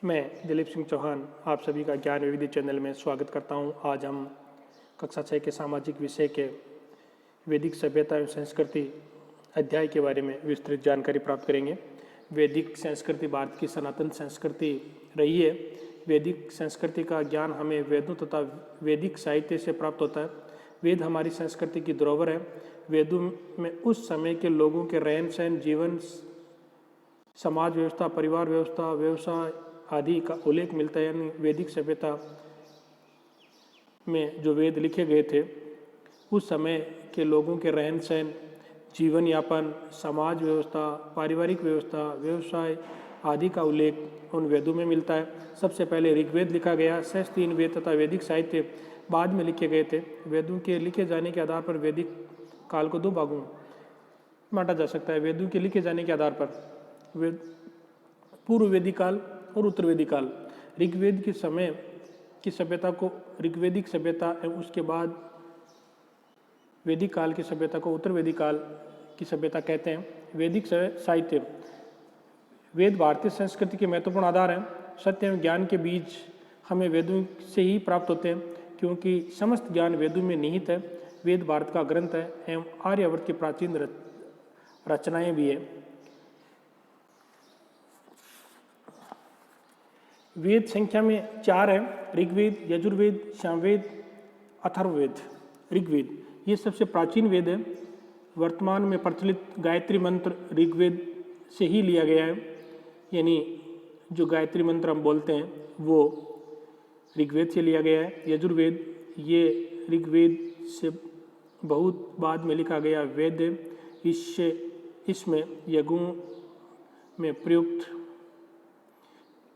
मैं दिलीप सिंह चौहान आप सभी का ज्ञान विविधि चैनल में स्वागत करता हूं। आज हम कक्षा 6 के सामाजिक विषय के वैदिक सभ्यता एवं संस्कृति अध्याय के बारे में विस्तृत जानकारी प्राप्त करेंगे। वैदिक संस्कृति भारत की सनातन संस्कृति रही है। वैदिक संस्कृति का ज्ञान हमें वेदों तथा वैदिक साहित्य से प्राप्त होता है। वेद हमारी संस्कृति की धरोहर है। वेदों में उस समय के लोगों के रहन सहन, जीवन, समाज व्यवस्था, परिवार व्यवस्था, व्यवसाय आदि का उल्लेख मिलता है। यानी वैदिक सभ्यता में जो वेद लिखे गए थे उस समय के लोगों के रहन सहन, जीवन यापन, समाज व्यवस्था, पारिवारिक व्यवस्था, व्यवसाय आदि का उल्लेख उन वेदों में मिलता है। सबसे पहले ऋग्वेद लिखा गया। शेष 3 वेद तथा वैदिक साहित्य बाद में लिखे गए थे। वेदों के लिखे जाने के आधार पर वैदिक काल को 2 भागों में बांटा जा सकता है। वेदों के लिखे जाने के आधार पर पूर्व वैदिक काल और उत्तर वैदिक काल। ऋग्वेद के समय की सभ्यता को ऋग्वेदिक सभ्यता एवं उसके बाद वैदिक काल की सभ्यता को उत्तर वैदिक काल की सभ्यता कहते हैं। वैदिक साहित्य। वेद भारतीय संस्कृति के महत्वपूर्ण आधार हैं। सत्य एवं ज्ञान के बीज हमें वेदों से ही प्राप्त होते हैं, क्योंकि समस्त ज्ञान वेदों में निहित है। वेद भारत का ग्रंथ है एवं आर्यावर्त की प्राचीन रचनाएं भी है। वेद संख्या में 4 है। ऋग्वेद, यजुर्वेद, सामवेद, अथर्ववेद। ऋग्वेद ये सबसे प्राचीन वेद है। वर्तमान में प्रचलित गायत्री मंत्र ऋग्वेद से ही लिया गया है। यानी जो गायत्री मंत्र हम बोलते हैं वो ऋग्वेद से लिया गया है। यजुर्वेद ये ऋग्वेद से बहुत बाद में लिखा गया वेद है। इसमें यज्ञों में प्रयुक्त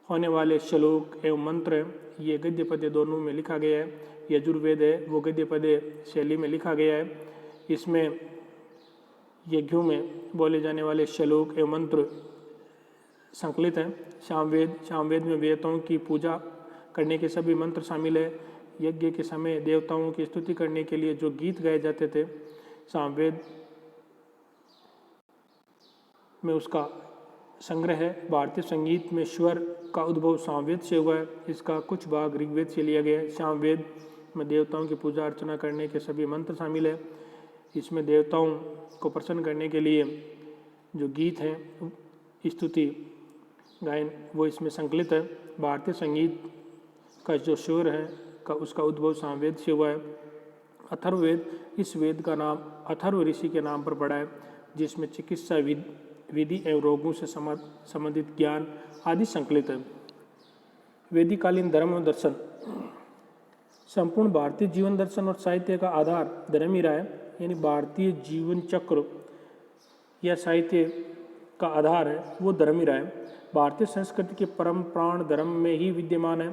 होने वाले श्लोक एवं मंत्र ये गद्य पद्य दोनों में लिखा गया है। यजुर्वेद है वो गद्य पद्य शैली में लिखा गया है। इसमें यज्ञों में बोले जाने वाले श्लोक एवं मंत्र संकलित हैं। सामवेद में देवताओं की पूजा करने के सभी मंत्र शामिल है। यज्ञ के समय देवताओं की स्तुति करने के लिए जो गीत गाए जाते थे, सामवेद में उसका संग्रह है। भारतीय संगीत में स्वर का उद्भव सामवेद से हुआ है। इसका कुछ भाग ऋग्वेद से लिया गया है। सामवेद में देवताओं की पूजा अर्चना करने के सभी मंत्र शामिल है। इसमें देवताओं को प्रसन्न करने के लिए जो गीत हैं, स्तुति गायन, वो इसमें संकलित है। भारतीय संगीत का जो स्वर है उसका उद्भव सामवेद से हुआ है। अथर्ववेद, इस वेद का नाम अथर्व ऋषि के नाम पर पड़ा है, जिसमें चिकित्सा विधि एवं रोगों से संबंधित ज्ञान आदि संकलित है। वैदिककालीन धर्म और दर्शन। संपूर्ण भारतीय जीवन दर्शन और साहित्य का आधार धर्म ही रहा है। यानी भारतीय जीवन चक्र या साहित्य का आधार है वो धर्म ही रहा है। भारतीय संस्कृति के परम प्राण धर्म में ही विद्यमान है।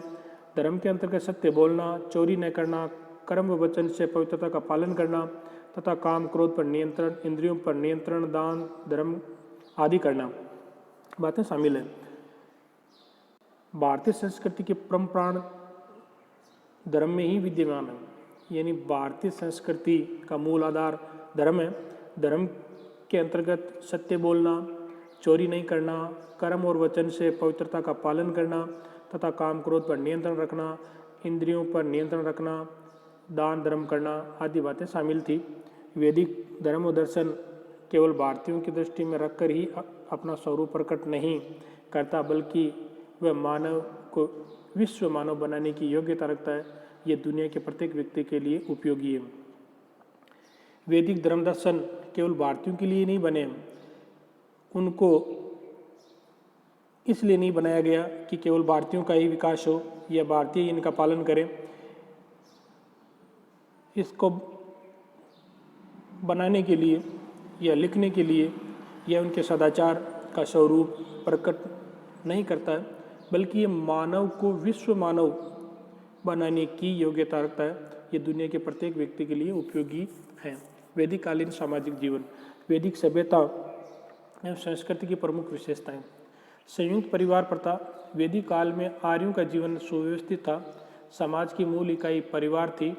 धर्म के अंतर्गत सत्य बोलना, चोरी न करना, कर्म व वचन से पवित्रता का पालन करना तथा काम क्रोध पर नियंत्रण, इंद्रियों पर नियंत्रण, दान धर्म आदि करना बातें शामिल हैं। भारतीय संस्कृति के परम प्राण धर्म में ही विद्यमान है। यानी भारतीय संस्कृति का मूल आधार धर्म है। धर्म के अंतर्गत सत्य बोलना, चोरी नहीं करना, कर्म और वचन से पवित्रता का पालन करना तथा काम क्रोध पर नियंत्रण रखना, इंद्रियों पर नियंत्रण रखना, दान धर्म करना आदि बातें शामिल थी। वैदिक धर्म और दर्शन केवल भारतीयों की दृष्टि में रखकर ही अपना स्वरूप प्रकट नहीं करता, बल्कि वह मानव को विश्व मानव बनाने की योग्यता रखता है। ये दुनिया के प्रत्येक व्यक्ति के लिए उपयोगी है। वैदिक धर्म दर्शन केवल भारतीयों के लिए नहीं बने, उनको इसलिए नहीं बनाया गया कि केवल भारतीयों का ही विकास हो या भारतीय इनका पालन करें। इसको बनाने के लिए या लिखने के लिए यह उनके सदाचार का स्वरूप प्रकट नहीं करता है, बल्कि ये मानव को विश्व मानव बनाने की योग्यता रखता है। ये दुनिया के प्रत्येक व्यक्ति के लिए उपयोगी है। वैदिक कालीन सामाजिक जीवन। वैदिक सभ्यता एवं संस्कृति की प्रमुख विशेषताएं। संयुक्त परिवार प्रथा। वैदिक काल में आर्यों का जीवन सुव्यवस्थित था। समाज की मूल इकाई परिवार थी।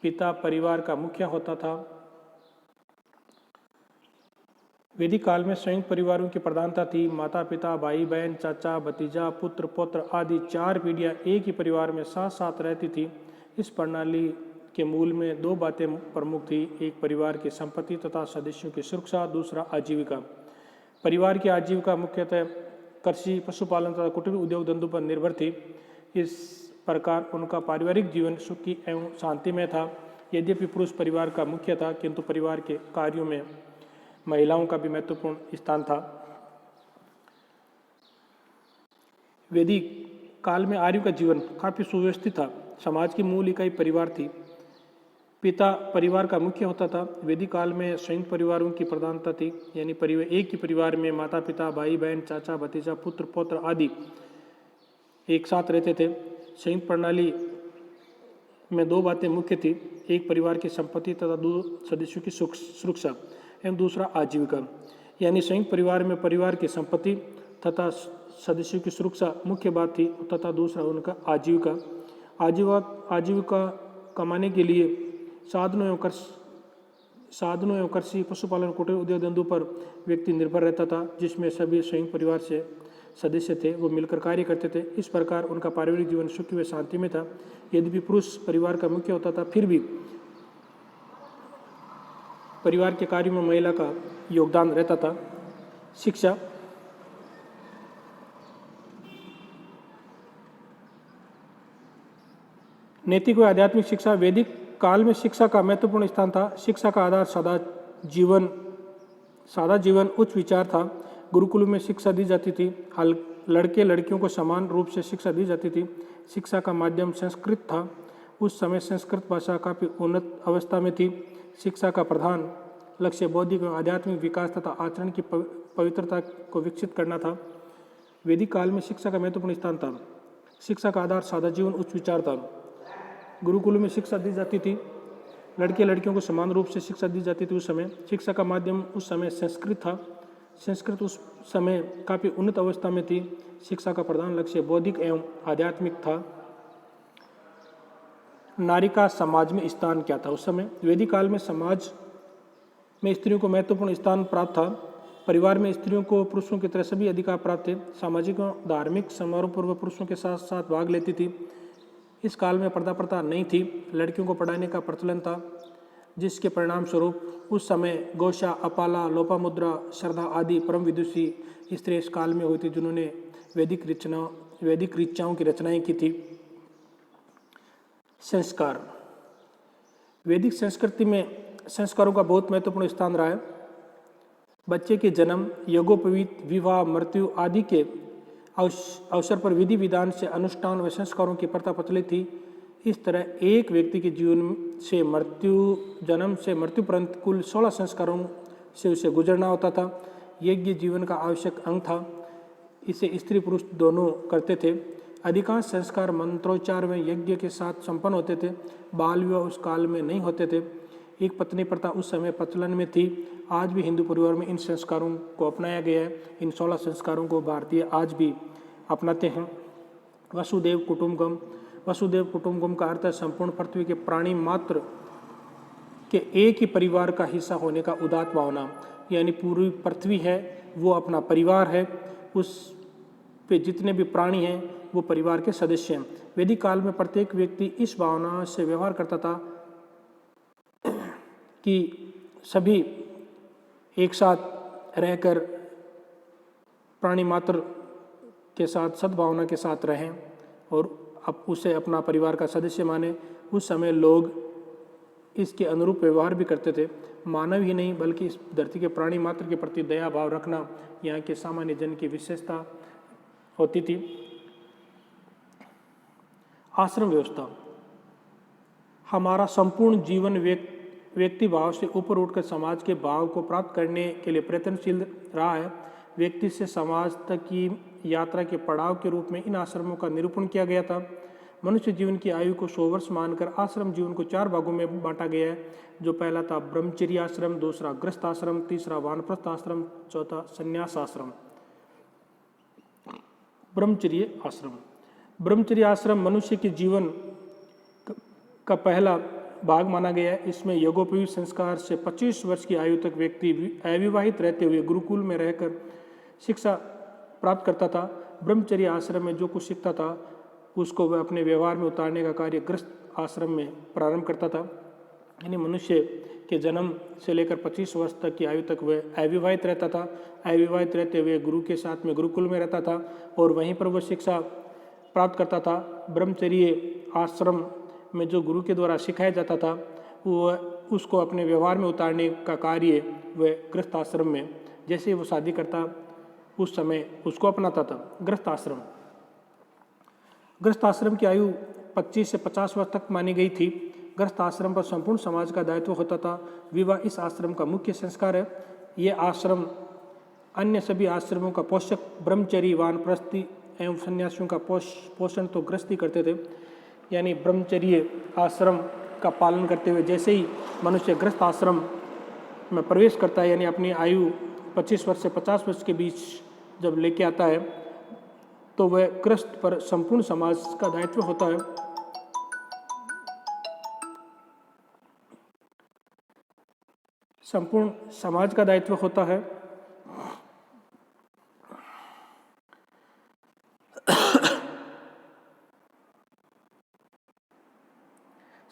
पिता परिवार का मुखिया होता था। वैदिक काल में संयुक्त परिवारों की प्रधानता थी। माता पिता, भाई बहन, चाचा भतीजा, पुत्र पौत्र आदि 4 पीढ़ियां एक ही परिवार में साथ साथ रहती थी। इस प्रणाली के मूल में 2 बातें प्रमुख थी। एक परिवार की संपत्ति तथा सदस्यों की सुरक्षा, दूसरा आजीविका। परिवार की आजीविका मुख्यतः कृषि, पशुपालन तथा कुटीर उद्योग धंधों पर निर्भर थी। इस प्रकार उनका पारिवारिक जीवन सुखी एवं शांतिमय था। यद्यपि पुरुष परिवार का मुख्य था, किंतु परिवार के कार्यों में महिलाओं का भी महत्वपूर्ण स्थान था। वैदिक काल में आर्यों का जीवन काफी सुव्यवस्थित था। समाज की मूल इकाई परिवार थी। पिता परिवार का मुख्य होता था। वैदिक काल में संयुक्त परिवारों की प्रधानता थी, यानी परिवार एक ही परिवार में माता पिता, भाई बहन, चाचा भतीजा, पुत्र पौत्र आदि एक साथ रहते थे। संयुक्त प्रणाली में 2 बातें मुख्य थी। एक परिवार की संपत्ति तथा 2 सदस्यों की सुरक्षा एवं दूसरा आजीविका। यानी संयुक्त परिवार में परिवार की संपत्ति तथा सदस्यों की सुरक्षा मुख्य बात थी तथा दूसरा उनका आजीविका। आजीविका कमाने के लिए साधनों एवं कृषि, पशुपालन, कुटीर उद्योग धंधों पर व्यक्ति निर्भर रहता था, जिसमें सभी संयुक्त परिवार से सदस्य थे, वो मिलकर कार्य करते थे। इस प्रकार उनका पारिवारिक जीवन सुखी व शांति में था। यद्यपि पुरुष परिवार का मुख्य होता था, फिर भी परिवार के कार्यों में महिला का योगदान रहता था। शिक्षा। नैतिक व आध्यात्मिक शिक्षा। वैदिक काल में शिक्षा का महत्वपूर्ण स्थान था। शिक्षा का आधार सादा जीवन उच्च विचार था। गुरुकुल में शिक्षा दी जाती थी। लड़के लड़कियों को समान रूप से शिक्षा दी जाती थी। शिक्षा का माध्यम संस्कृत था। उस समय संस्कृत भाषा काफी उन्नत अवस्था में थी। शिक्षा का प्रधान लक्ष्य बौद्धिक एवं आध्यात्मिक विकास तथा आचरण की पवित्रता को विकसित करना था। वैदिक काल में शिक्षा का महत्वपूर्ण स्थान था। शिक्षा का आधार सादा जीवन उच्च विचार था। गुरुकुल में शिक्षा दी जाती थी। लड़के लड़कियों को समान रूप से शिक्षा दी जाती थी। उस समय शिक्षा का माध्यम उस समय संस्कृत था। संस्कृत उस समय काफ़ी उन्नत अवस्था में थी। शिक्षा का प्रधान लक्ष्य बौद्धिक एवं आध्यात्मिक था। नारी का समाज में स्थान क्या था? उस समय वैदिक काल में समाज में स्त्रियों को महत्वपूर्ण स्थान प्राप्त था। परिवार में स्त्रियों को पुरुषों की तरह सभी अधिकार प्राप्त थे। सामाजिक और धार्मिक समारोह पर वह पुरुषों के साथ साथ भाग लेती थी। इस काल में पर्दा प्रथा नहीं थी। लड़कियों को पढ़ाने का प्रचलन था, जिसके परिणाम स्वरूप उस समय गौशा, अपाला, लोपामुद्रा, श्रद्धा आदि परम विदुषी स्त्री इस काल में हुई थी, जिन्होंने वैदिक ऋचाओं की रचनाएं की थी। संस्कार। वैदिक संस्कृति में संस्कारों का बहुत महत्वपूर्ण स्थान रहा है। बच्चे के जन्म, यज्ञोपवीत, विवाह, मृत्यु आदि के अवसर पर विधि विधान से अनुष्ठान व संस्कारों की प्रथा प्रचलित थी। इस तरह एक व्यक्ति के जीवन से जन्म से मृत्यु पर्यंत कुल 16 संस्कारों से उसे गुजरना होता था। यज्ञ जीवन का आवश्यक अंग था। इसे स्त्री पुरुष दोनों करते थे। अधिकांश संस्कार मंत्रोच्चार व यज्ञ के साथ संपन्न होते थे। बाल विवाह उस काल में नहीं होते थे। एक पत्नी प्रथा उस समय प्रचलन में थी। आज भी हिंदू परिवार में इन संस्कारों को अपनाया गया है। इन 16 संस्कारों को भारतीय आज भी अपनाते हैं। वसुदेव कुटुंबकम। वसुदेव कुटुंबकम का अर्थ है संपूर्ण पृथ्वी के प्राणी मात्र के एक ही परिवार का हिस्सा होने का उदात्त भावना। यानी पूरी पृथ्वी है वो अपना परिवार है, उस पे जितने भी प्राणी हैं वो परिवार के सदस्य हैं। वैदिक काल में प्रत्येक व्यक्ति इस भावना से व्यवहार करता था कि सभी एक साथ रहकर प्राणी मात्र के साथ सद्भावना के साथ रहें और अब उसे अपना परिवार का सदस्य माने। उस समय लोग इसके अनुरूप व्यवहार भी करते थे। मानव ही नहीं बल्कि इस धरती के प्राणी मात्र के प्रति दया भाव रखना यहाँ के सामान्य जन की विशेषता होती थी। आश्रम व्यवस्था। हमारा संपूर्ण जीवन व्यक्ति भाव से ऊपर उठकर समाज के भाव को प्राप्त करने के लिए प्रयत्नशील रहा है। व्यक्ति से समाज तक की यात्रा के पड़ाव के रूप में इन आश्रमों का निरूपण किया गया था। मनुष्य जीवन की आयु को 100 वर्ष मानकर आश्रम जीवन को 4 भागों में बांटा गया है। जो पहला था ब्रह्मचर्य आश्रम, दूसरा गृहस्थ आश्रम, तीसरा वानप्रस्थ आश्रम, चौथा संन्यास आश्रम। ब्रह्मचर्य आश्रम। ब्रह्मचर्य आश्रम मनुष्य के जीवन का पहला भाग माना गया है। इसमें यज्ञोपवीत संस्कार से 25 वर्ष की आयु तक व्यक्ति अविवाहित रहते हुए गुरुकुल में रहकर शिक्षा प्राप्त करता था। ब्रह्मचर्य आश्रम में जो कुछ सीखता था उसको वह अपने व्यवहार में उतारने का कार्य गृहस्थ आश्रम में प्रारंभ करता था। यानी मनुष्य के जन्म से लेकर 25 वर्ष तक की आयु तक वह अविवाहित रहता था। अविवाहित रहते हुए गुरु के साथ में गुरुकुल में रहता था और वहीं पर वह शिक्षा प्राप्त करता था। ब्रह्मचर्य आश्रम में जो गुरु के द्वारा सिखाया जाता था वह उसको अपने व्यवहार में उतारने का कार्य वह गृहस्थ आश्रम में, जैसे ही वो शादी करता उस समय उसको अपनाता था। गृहस्थ आश्रम की आयु 25 से 50 वर्ष तक मानी गई थी। गृहस्थ आश्रम पर संपूर्ण समाज का दायित्व होता था। विवाह इस आश्रम का मुख्य संस्कार है। ये आश्रम अन्य सभी आश्रमों का पोषक ब्रह्मचर्य, वानप्रस्थी एवं सन्यासियों का पोषण तो गृहस्थी करते थे। यानी ब्रह्मचर्य आश्रम का पालन करते हुए जैसे ही मनुष्य गृहस्थ आश्रम में प्रवेश करता है, यानी अपनी आयु 25 वर्ष से 50 वर्ष के बीच जब लेके आता है, तो वह गृहस्थ पर संपूर्ण समाज का दायित्व होता है। संपूर्ण समाज का दायित्व होता है।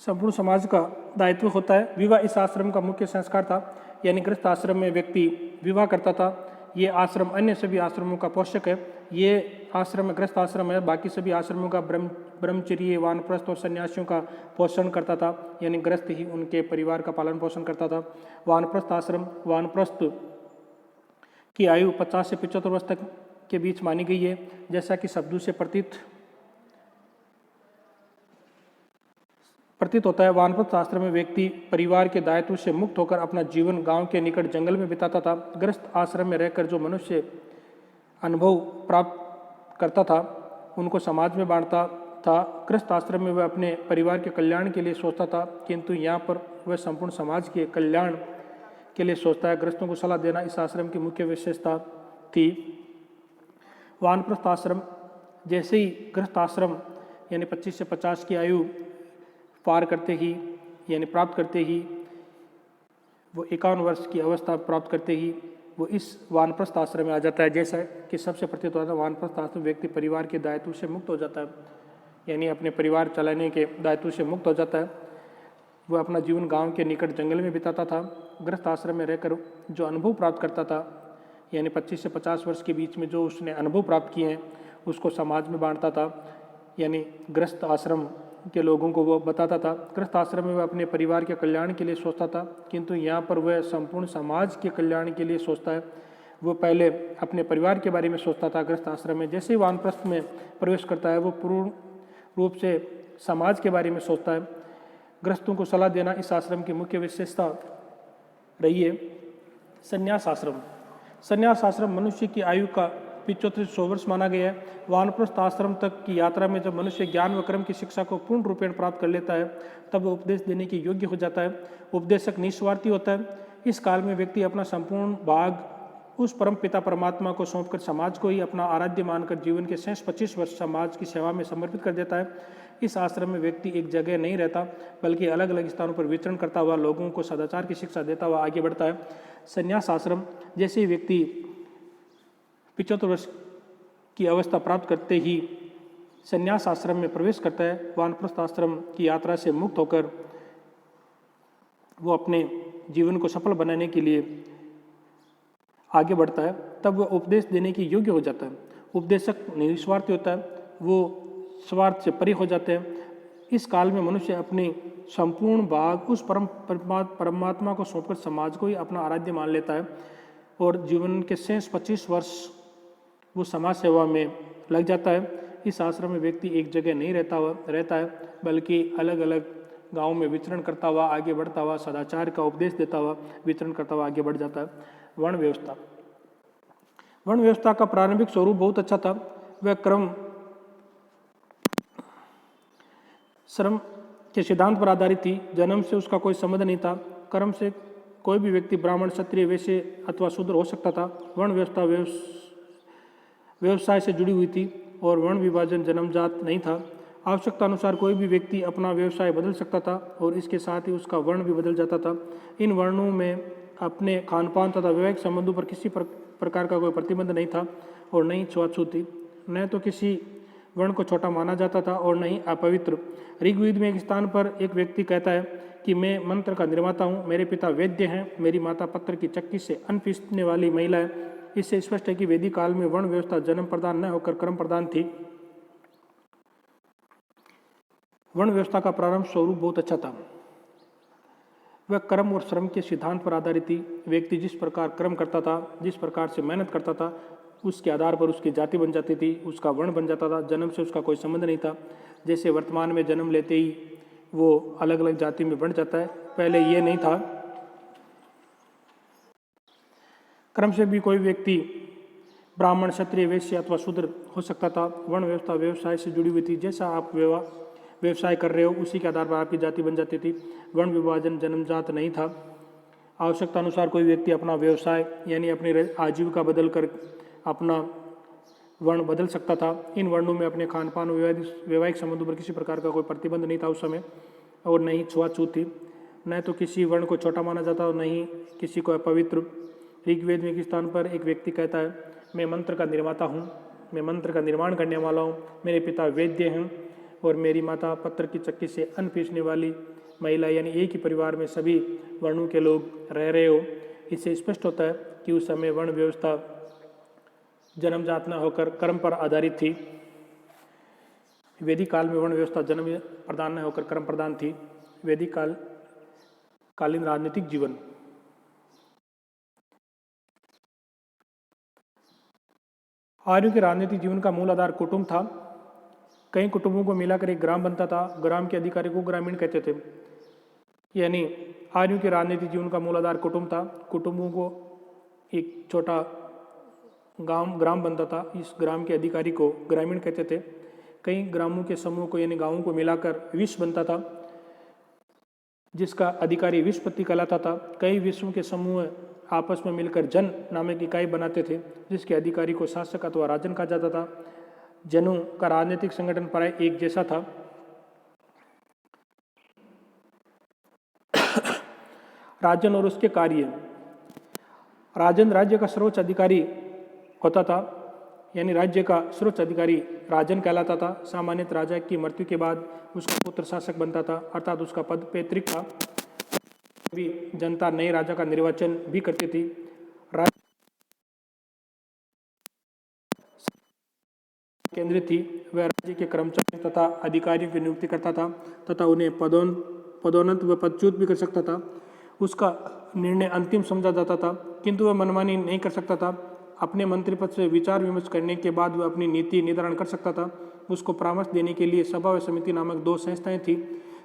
संपूर्ण समाज का दायित्व होता है। विवाह इस आश्रम का मुख्य संस्कार था। यानी गृहस्थ आश्रम में व्यक्ति विवाह करता था। ये आश्रम अन्य सभी आश्रमों का पोषक है। ये आश्रम गृहस्थ आश्रम है, बाकी सभी आश्रमों का ब्रह्मचर्य, वानप्रस्थ और सन्यासियों का पोषण करता था। यानी गृहस्थ ही उनके परिवार का पालन पोषण करता था। वानप्रस्थ की आयु 50 से 75 वर्ष तक के बीच मानी गई है। जैसा कि शब्दों से प्रतीत होता है, वानप्रस्थ आश्रम में व्यक्ति परिवार के दायित्व से मुक्त होकर अपना जीवन गांव के निकट जंगल में बिताता था। गृहस्थ आश्रम में रहकर जो मनुष्य अनुभव प्राप्त करता था उनको समाज में बांटता था। गृहस्थ आश्रम में वह अपने परिवार के कल्याण के लिए सोचता था, किंतु यहाँ पर वह संपूर्ण समाज के कल्याण के लिए सोचता है। गृहस्थों को सलाह देना इस आश्रम की मुख्य विशेषता थी। वानप्रस्थ आश्रम जैसे ही गृहस्थ आश्रम यानी 25 से 50 की आयु पार करते ही यानी प्राप्त करते ही वो 51 वर्ष की अवस्था प्राप्त करते ही वो इस वानप्रस्थ आश्रम में आ जाता है। जैसा कि सबसे प्रतीत होता है, वानप्रस्थ आश्रम व्यक्ति परिवार के दायित्व से मुक्त हो जाता है, यानी अपने परिवार चलाने के दायित्व से मुक्त हो जाता है। वो अपना जीवन गांव के निकट जंगल में बिताता था। गृहस्थ आश्रम में रहकर जो अनुभव प्राप्त करता था, यानी 25 से 50 वर्ष के बीच में जो उसने अनुभव प्राप्त किए हैं उसको समाज में बांटता था, यानी गृहस्थ आश्रम के लोगों को वो बताता था। गृहस्थ आश्रम में वह अपने परिवार के कल्याण के लिए सोचता था, किंतु यहाँ पर वह संपूर्ण समाज के कल्याण के लिए सोचता है। वो पहले अपने परिवार के बारे में सोचता था गृहस्थ आश्रम में। जैसे ही वानप्रस्थ में प्रवेश करता है वो पूर्ण रूप से समाज के बारे में सोचता है। गृहस्थों को सलाह देना इस आश्रम की मुख्य विशेषता रही है। संन्यास आश्रम मनुष्य की आयु का 75 से 100 वर्ष माना गया है। वानप्रस्थ आश्रम तक की यात्रा में जब मनुष्य ज्ञान व कर्म की शिक्षा को पूर्ण रूपेण प्राप्त कर लेता है तब वह उपदेश देने के योग्य हो जाता है। उपदेशक निस्वार्थी होता है। इस काल में व्यक्ति अपना संपूर्ण भाग उस परम पिता परमात्मा को सौंपकर समाज को ही अपना आराध्य मानकर जीवन के शेष 25 वर्ष समाज की सेवा में समर्पित कर देता है। इस आश्रम में व्यक्ति एक जगह नहीं रहता, बल्कि अलग अलग स्थानों पर विचरण करता हुआ लोगों को सदाचार की शिक्षा देता हुआ आगे बढ़ता है। संन्यास आश्रम जैसे ही व्यक्ति 75 वर्ष की अवस्था प्राप्त करते ही संन्यास आश्रम में प्रवेश करता है। वानप्रस्थ आश्रम की यात्रा से मुक्त होकर वो अपने जीवन को सफल बनाने के लिए आगे बढ़ता है, तब वह उपदेश देने के योग्य हो जाता है। उपदेशक निस्वार्थी होता है, वो स्वार्थ से परे हो जाते हैं। इस काल में मनुष्य अपने संपूर्ण भाग उस परमात्मा को सौंपकर समाज को ही अपना आराध्य मान लेता है और जीवन के शेष 25 वर्ष वो समाज सेवा में लग जाता है। इस आश्रम में व्यक्ति एक जगह नहीं रहता है, बल्कि अलग अलग गांव में विचरण करता हुआ आगे बढ़ता हुआ सदाचार का उपदेश देता हुआ विचरण करता हुआ आगे बढ़ जाता है। वर्ण व्यवस्था का प्रारंभिक स्वरूप बहुत अच्छा था। वह श्रम के सिद्धांत पर आधारित थी। जन्म से उसका कोई संबंध नहीं था। कर्म से कोई भी व्यक्ति ब्राह्मण, क्षत्रिय, वैश्य अथवा शूद्र हो सकता था। वर्ण व्यवस्था व्यवसाय से जुड़ी हुई थी और वर्ण विभाजन जन्मजात नहीं था। आवश्यकता अनुसार कोई भी व्यक्ति अपना व्यवसाय बदल सकता था और इसके साथ ही उसका वर्ण भी बदल जाता था। इन वर्णों में अपने खान पान तथा वैवाहिक संबंधों पर किसी प्रकार का कोई प्रतिबंध नहीं था और न ही छुआछूत थी। न तो किसी वर्ण को छोटा माना जाता था और न ही अपवित्र। ऋग्वेद में एक स्थान पर एक व्यक्ति कहता है कि मैं मंत्र का निर्माता हूँ, मेरे पिता वैद्य हैं, मेरी माता पत्थर की चक्की से अन्न पीसने वाली महिला है। इससे स्पष्ट है कि वैदिक काल में वर्ण व्यवस्था जन्म प्रदान न होकर कर्म प्रदान थी। वर्ण व्यवस्था का प्रारंभ स्वरूप बहुत अच्छा था। वह कर्म और श्रम के सिद्धांत पर आधारित थी। व्यक्ति जिस प्रकार कर्म करता था, जिस प्रकार से मेहनत करता था, उसके आधार पर उसकी जाति बन जाती थी, उसका वर्ण बन जाता था। जन्म से उसका कोई संबंध नहीं था। जैसे वर्तमान में जन्म लेते ही वो अलग अलग जाति में बन जाता है, पहले ये नहीं था। कर्म से भी कोई व्यक्ति ब्राह्मण, क्षत्रिय, वैश्य अथवा शूद्र हो सकता था। वर्ण व्यवस्था व्यवसाय से जुड़ी हुई थी। जैसा आप व्यवसाय कर रहे हो उसी के आधार पर आपकी जाति बन जाती थी। वर्ण विभाजन जन्मजात नहीं था। आवश्यकता अनुसार कोई व्यक्ति अपना व्यवसाय यानी अपनी आजीविका बदल कर अपना वर्ण बदल सकता था। इन वर्णों में अपने खान पान वैवाहिक संबंधों पर किसी प्रकार का कोई प्रतिबंध नहीं था उस समय, और न ही छुआछूत थी। न तो किसी वर्ण को छोटा माना जाता और न ही किसी को अपवित्र। ऋग्वेद में एक स्थान पर एक व्यक्ति कहता है, मैं मंत्र का निर्माता हूँ, मैं मंत्र का निर्माण करने वाला हूँ, मेरे पिता वैद्य हैं और मेरी माता पत्थर की चक्की से अन्न पीसने वाली महिला। यानी एक ही परिवार में सभी वर्णों के लोग रह रहे हो। इससे स्पष्ट होता है कि उस समय वर्ण व्यवस्था जन्मजात न होकर कर्म पर आधारित थी। वैदिक काल में वर्ण व्यवस्था जन्म प्रदान न होकर कर्म प्रदान थी। वैदिक कालीन राजनीतिक जीवन। आर्यों के राजनीतिक जीवन का मूल आधार कुटुंब था। कई कुटुंबों को मिलाकर एक ग्राम बनता था। ग्राम के अधिकारी को ग्रामीण कहते थे। यानी आर्यों के राजनीतिक जीवन का मूल आधार कुटुंब था। कुटुंबों को एक छोटा ग्राम बनता था। इस ग्राम के अधिकारी को ग्रामीण कहते थे। कई ग्रामों के समूह को यानी गांवों को मिलाकर विश्व बनता था, जिसका अधिकारी विश्वपति कहलाता था। कई विश्वों के समूह आपस में मिलकर जन नामक इकाई बनाते थे, जिसके अधिकारी को शासक अथवा राजन कहा जाता था। जनों का राजनीतिक संगठन प्राय एक जैसा था। राजन और उसके कार्य। राजन राज्य का सर्वोच्च अधिकारी होता था, यानी राज्य का सर्वोच्च अधिकारी राजन कहलाता था। सामान्यतः राजा की मृत्यु के बाद उसका पुत्र शासक बनता था, अर्थात उसका पद पैतृक था। भी जनता नए राजा का निर्वाचन भी करती थी। केंद्रित थी। वह राज्य के कर्मचारी तथा अधिकारियों की नियुक्ति करता था तथा उन्हें पदोन्नत व पदच्युत भी कर सकता था। उसका निर्णय अंतिम समझा जाता था, किंतु वह मनमानी नहीं कर सकता था। अपने मंत्रिपद से विचार विमर्श करने के बाद वह अपनी नीति निर्धारण कर सकता था। उसको परामर्श देने के लिए सभा व समिति नामक दो संस्थाएं थी।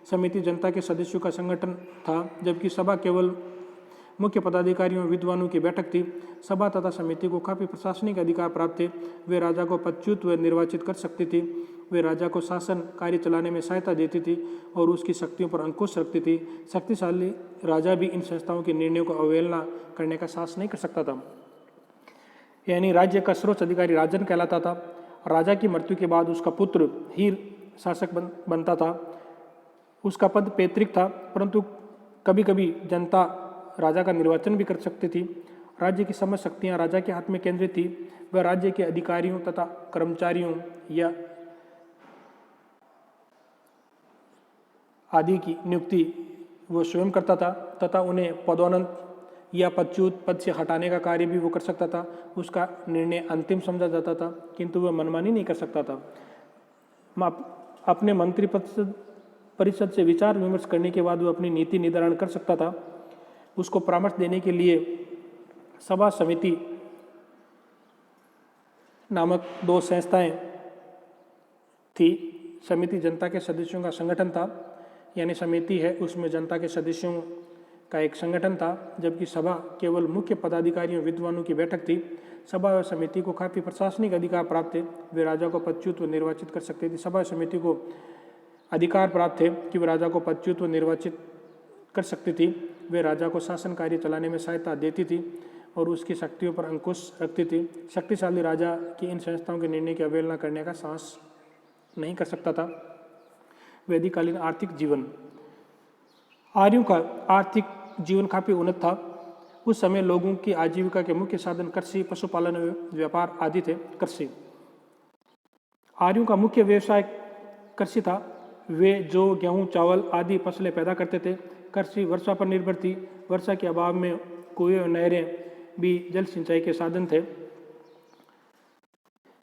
समिति जनता के सदस्यों का संगठन था, जबकि सभा केवल मुख्य पदाधिकारियों और विद्वानों की बैठक थी। सभा तथा समिति को काफी प्रशासनिक अधिकार प्राप्त थे। वे राजा को पदच्युत व निर्वाचित कर सकती थी। वे राजा को शासन कार्य चलाने में सहायता देती थी और उसकी शक्तियों पर अंकुश रखती थी। शक्तिशाली राजा भी इन संस्थाओं के निर्णयों को अवहेलना करने का साहस नहीं कर सकता था। यानी राज्य का सर्वोच्च अधिकारी राजन कहलाता था। राजा की मृत्यु के बाद उसका पुत्र ही शासक बनता था। उसका पद पैतृक था, परंतु कभी कभी जनता राजा का निर्वाचन भी कर सकती थी। राज्य की समस्त शक्तियां राजा के हाथ में केंद्रित थी। वह राज्य के अधिकारियों तथा कर्मचारियों या आदि की नियुक्ति वो स्वयं करता था तथा उन्हें पदोन्नत या पदच्युत पद से हटाने का कार्य भी वो कर सकता था। उसका निर्णय अंतिम समझा जाता था, किंतु वह मनमानी नहीं कर सकता था। अपने मंत्री परिषद से विचार विमर्श करने के बाद वो अपनी नीति निर्धारण कर सकता था। उसको परामर्श देने के लिए सभा समिति नामक दो संस्थाएं थी। समिति जनता के सदस्यों का संगठन था, यानी समिति है उसमें जनता के सदस्यों का एक संगठन था, जबकि सभा केवल मुख्य पदाधिकारियों विद्वानों की बैठक थी। सभा और समिति को काफी प्रशासनिक अधिकार प्राप्त थे। वे राजा को पदच्युत व निर्वाचित कर सकते थे। सभा और समिति को अधिकार प्राप्त थे कि वे राजा को पदच्युत व निर्वाचित कर सकती थी। वे राजा को शासन कार्य चलाने में सहायता देती थी और उसकी शक्तियों पर अंकुश रखती थी। शक्तिशाली राजा की इन संस्थाओं के निर्णय की अवहेलना करने का साहस नहीं कर सकता था। वैदिक कालीन आर्थिक जीवन। आर्यों का आर्थिक जीवन काफी उन्नत था। उस समय लोगों की आजीविका के मुख्य साधन कृषि, पशुपालन, व्यापार आदि थे। कृषि, आर्यों का मुख्य व्यवसाय कृषि था। वे जो गेहूं, चावल आदि फसलें पैदा करते थे। कृषि वर्षा पर निर्भर थी। वर्षा के अभाव में कुएं और नहरें भी जल सिंचाई के साधन थे।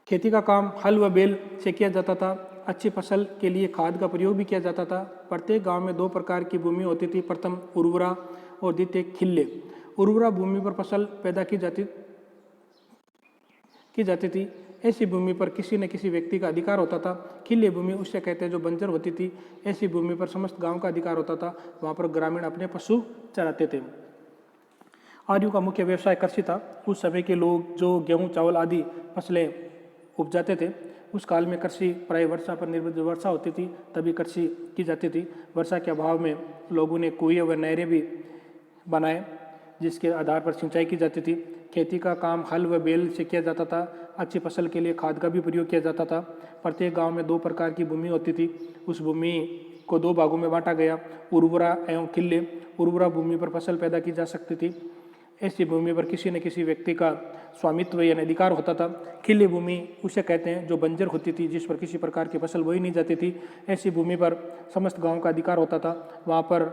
खेती का काम हल व बैल से किया जाता था। अच्छी फसल के लिए खाद का प्रयोग भी किया जाता था। प्रत्येक गांव में 2 प्रकार की भूमि होती थी। प्रथम उर्वरा और द्वितीय खिल्ले। उर्वरा भूमि पर फसल पैदा की जाती थी। ऐसी भूमि पर किसी न किसी व्यक्ति का अधिकार होता था। खिल्ली भूमि उसे कहते हैं जो बंजर होती थी। ऐसी भूमि पर समस्त गांव का अधिकार होता था। वहां पर ग्रामीण अपने पशु चराते थे। आर्यों का मुख्य व्यवसाय कृषि था। उस समय के लोग जो गेहूं, चावल आदि फसलें उपजाते थे। उस काल में कृषि प्राय वर्षा पर निर्भर, जब वर्षा होती थी तभी कृषि की जाती थी। वर्षा के अभाव में लोगों ने कुएं व नहरें भी बनाए जिसके आधार पर सिंचाई की जाती थी। खेती का काम हल व बैल से किया जाता था। अच्छी फसल के लिए खाद का भी प्रयोग किया जाता था। प्रत्येक गांव में 2 प्रकार की भूमि होती थी। उस भूमि को 2 भागों में बांटा गया, उर्वरा एवं खिल्ले। उर्वरा भूमि पर फसल पैदा की जा सकती थी। ऐसी भूमि पर किसी न किसी व्यक्ति का स्वामित्व या अधिकार होता था। खिल्ली भूमि उसे कहते हैं जो बंजर होती थी, जिस पर किसी प्रकार की फसल बोई नहीं जाती थी। ऐसी भूमि पर समस्त गांव का अधिकार होता था। वहाँ पर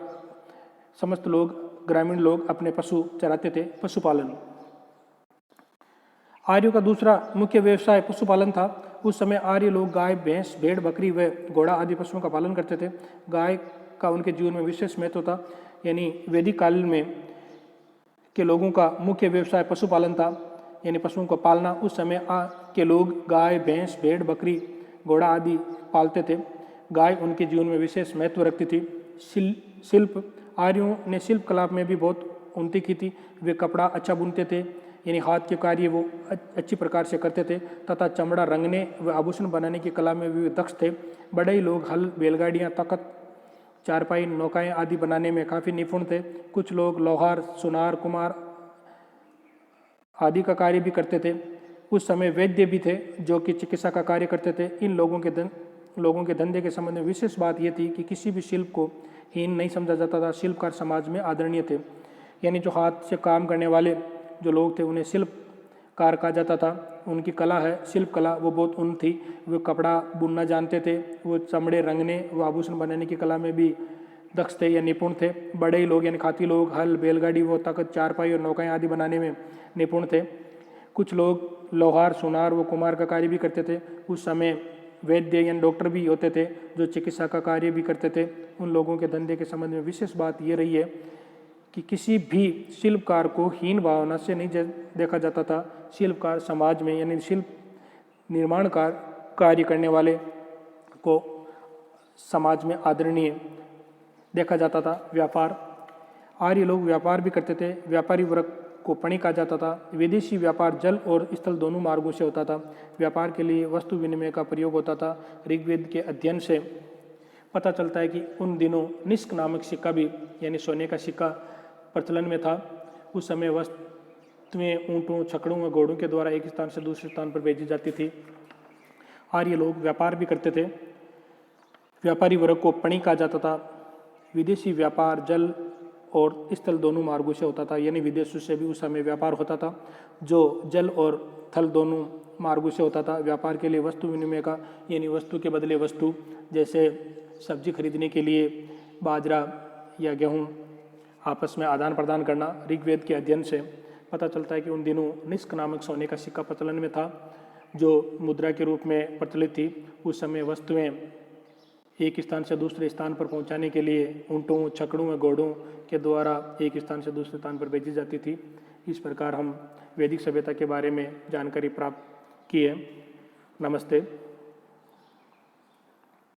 समस्त लोग, ग्रामीण लोग अपने पशु चराते थे। पशुपालन, आर्यों का दूसरा मुख्य व्यवसाय पशुपालन था। उस समय आर्य लोग गाय, भैंस, भेड़, बकरी व घोड़ा आदि पशुओं का पालन करते थे। गाय का उनके जीवन में विशेष महत्व था। यानी वैदिक काल में के लोगों का मुख्य व्यवसाय पशुपालन था, यानी पशुओं को पालना। उस समय के लोग गाय, भैंस, भेड़, बकरी, घोड़ा आदि पालते थे। गाय उनके जीवन में विशेष महत्व रखती थी। शिल्प, आर्यों ने शिल्प कला में भी बहुत उन्नति की थी। वे कपड़ा अच्छा बुनते थे, यानी हाथ के कार्य वो अच्छी प्रकार से करते थे, तथा चमड़ा रंगने व आभूषण बनाने की कला में भी वे दक्ष थे। बड़े ही लोग हल, बैलगाड़ियाँ, तख्त, चारपाई, नौकाएं आदि बनाने में काफ़ी निपुण थे। कुछ लोग लोहार, सुनार, कुमार आदि का कार्य भी करते थे। उस समय वैद्य भी थे जो कि चिकित्सा का कार्य करते थे। इन लोगों के धंधे के संबंध में विशेष बात यह थी कि किसी भी शिल्प को हीन नहीं समझा जाता था। शिल्पकार समाज में आदरणीय थे, यानी जो हाथ से काम करने वाले जो लोग थे उन्हें शिल्पकार कहा जाता था। उनकी कला है शिल्प कला, वो बहुत उन्नत थी। वो कपड़ा बुनना जानते थे, वो चमड़े रंगने व आभूषण बनाने की कला में भी दक्ष थे या निपुण थे। बड़े ही लोग यानी खाती लोग हल, बैलगाड़ी, वो तख्त, चारपाई और नौकाएं आदि बनाने में निपुण थे। कुछ लोग लोहार, सुनार व कुमार का कार्य भी करते थे। उस समय वैद्य यानी डॉक्टर भी होते थे जो चिकित्सा का कार्य भी करते थे। उन लोगों के धंधे के संबंध में विशेष बात ये रही है कि किसी भी शिल्पकार को हीन भावना से नहीं देखा जाता था। शिल्पकार समाज में यानी शिल्प निर्माण कार्य करने वाले को समाज में आदरणीय देखा जाता था। व्यापार, आर्य लोग व्यापार भी करते थे। व्यापारी वर्ग को पणि कहा जाता था। विदेशी व्यापार जल और स्थल दोनों मार्गों से होता था। व्यापार के लिए वस्तु विनिमय का प्रयोग होता था। ऋग्वेद के अध्ययन से पता चलता है कि उन दिनों निष्क नामक सिक्का भी यानी सोने का सिक्का प्रचलन में था। उस समय वस्तुएं ऊँटों, छकड़ों व घोड़ों के द्वारा एक स्थान से दूसरे स्थान पर भेजी जाती थी। आर्य लोग व्यापार भी करते थे। व्यापारी वर्ग को पणि कहा जाता था। विदेशी व्यापार जल और स्थल दोनों मार्गों से होता था, यानी विदेशों से भी उस समय व्यापार होता था जो जल और थल दोनों मार्गों से होता था। व्यापार के लिए वस्तु विनिमय का यानी वस्तु के बदले वस्तु, जैसे सब्जी खरीदने के लिए बाजरा या गेहूं आपस में आदान प्रदान करना। ऋग्वेद के अध्ययन से पता चलता है कि उन दिनों निष्क नामक सोने का सिक्का प्रचलन में था जो मुद्रा के रूप में प्रचलित थी। उस समय वस्तुएं एक स्थान से दूसरे स्थान पर पहुंचाने के लिए ऊँटों, छकड़ों व घोड़ों के द्वारा एक स्थान से दूसरे स्थान पर भेजी जाती थी। इस प्रकार हम वैदिक सभ्यता के बारे में जानकारी प्राप्त की है। नमस्ते।